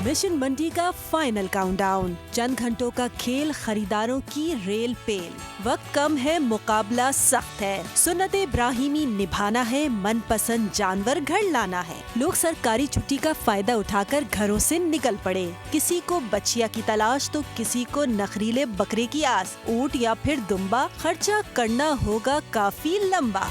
Mission मंडी का final countdown, चंद घंटों का खेल, खरीदारों की रेल पेल। वक्त कम है, मुकाबला सख्त है, सुन्नत इब्राहिमी निभाना है, मनपसंद जानवर घर लाना है। लोग सरकारी छुट्टी का फायदा उठाकर घरों से निकल पड़े। किसी को बछिया की तलाश तो किसी को नखरीले बकरे की आस। ऊंट या फिर दुम्बा, खर्चा करना होगा काफी लंबा।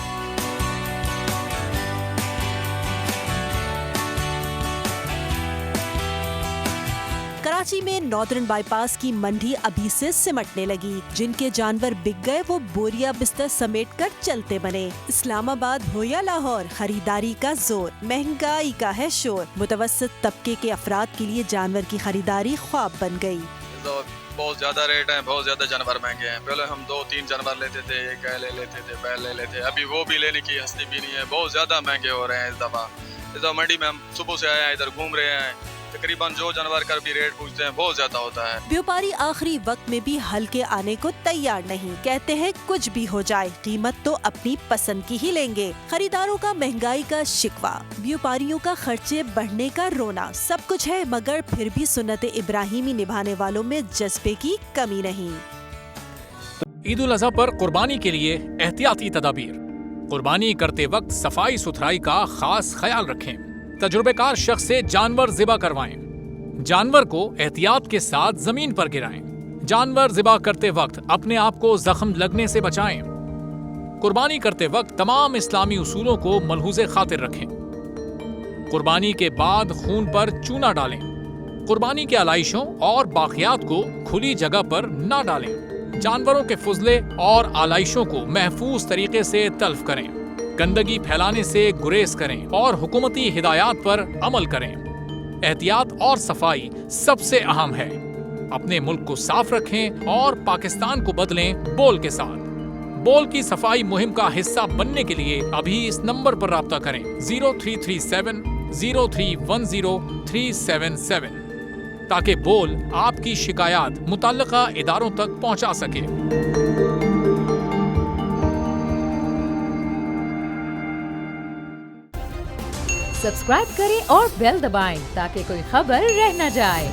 कराची में नॉर्दर्न बाईपास की मंडी अभी से सिमटने लगी। जिनके जानवर बिक गए वो बोरिया बिस्तर समेट कर चलते बने। इस्लामाबाद हो या लाहौर, खरीदारी का जोर, महंगाई का है शोर। मुतवस्सित तबके के अफराद के लिए जानवर की खरीदारी ख्वाब बन गई। बहुत ज्यादा रेट है, बहुत ज्यादा जानवर महंगे हैं। पहले हम 2-3 जानवर लेते थे, एक गाय ले लेते थे, बैल ले लेते, अभी वो भी लेने की हस्ती भी नहीं है। बहुत ज्यादा महंगे हो रहे हैं इस दफा मंडी में। हम सुबह से आए हैं, इधर घूम रहे हैं, तकरीबन जो जानवर का भी रेट पूछते हैं बहुत ज्यादा होता है। व्यापारी आखिरी वक्त में भी हल्के आने को तैयार नहीं, कहते हैं कुछ भी हो जाए, कीमत तो अपनी पसंद की ही लेंगे। खरीदारों का महंगाई का शिकवा, व्यापारियों का खर्चे बढ़ने का रोना, सब कुछ है मगर फिर भी सुन्नत इब्राहिमी निभाने वालों में जज्बे की कमी नहीं। ईद उल अज़हा पर कुर्बानी के लिए एहतियाती तदाबीर। कुर्बानी करते वक्त सफाई सुथराई का खास ख्याल रखें। तजुर्बेकार शख्स से जानवर ज़िबा करवाएं। जानवर को एहतियात के साथ जमीन पर गिराएं। जानवर ज़िबा करते वक्त अपने आप को जख्म लगने से बचाएं। कुर्बानी करते वक्त तमाम इस्लामी उसूलों को मलहूज़े खातिर रखें। कुर्बानी के बाद खून पर चूना डालें। कुर्बानी के आलाइशों और बाक़ियात को खुली जगह पर न डालें। जानवरों के फुजले और आलाइशों को महफूज तरीके से तल्फ करें। गंदगी फैलाने से गुरेज करें और हुकूमती हिदायत पर अमल करें। एहतियात और सफाई सबसे अहम है। अपने मुल्क को साफ रखें और पाकिस्तान को बदलें बोल के साथ। बोल की सफाई मुहिम का हिस्सा बनने के लिए अभी इस नंबर पर राब्ता करें 0337 0310 377 ताकि बोल आपकी शिकायत मुतल्लिका इदारों तक पहुंचा सके। सब्सक्राइब करें और बेल दबाएं ताकि कोई खबर रह न जाए।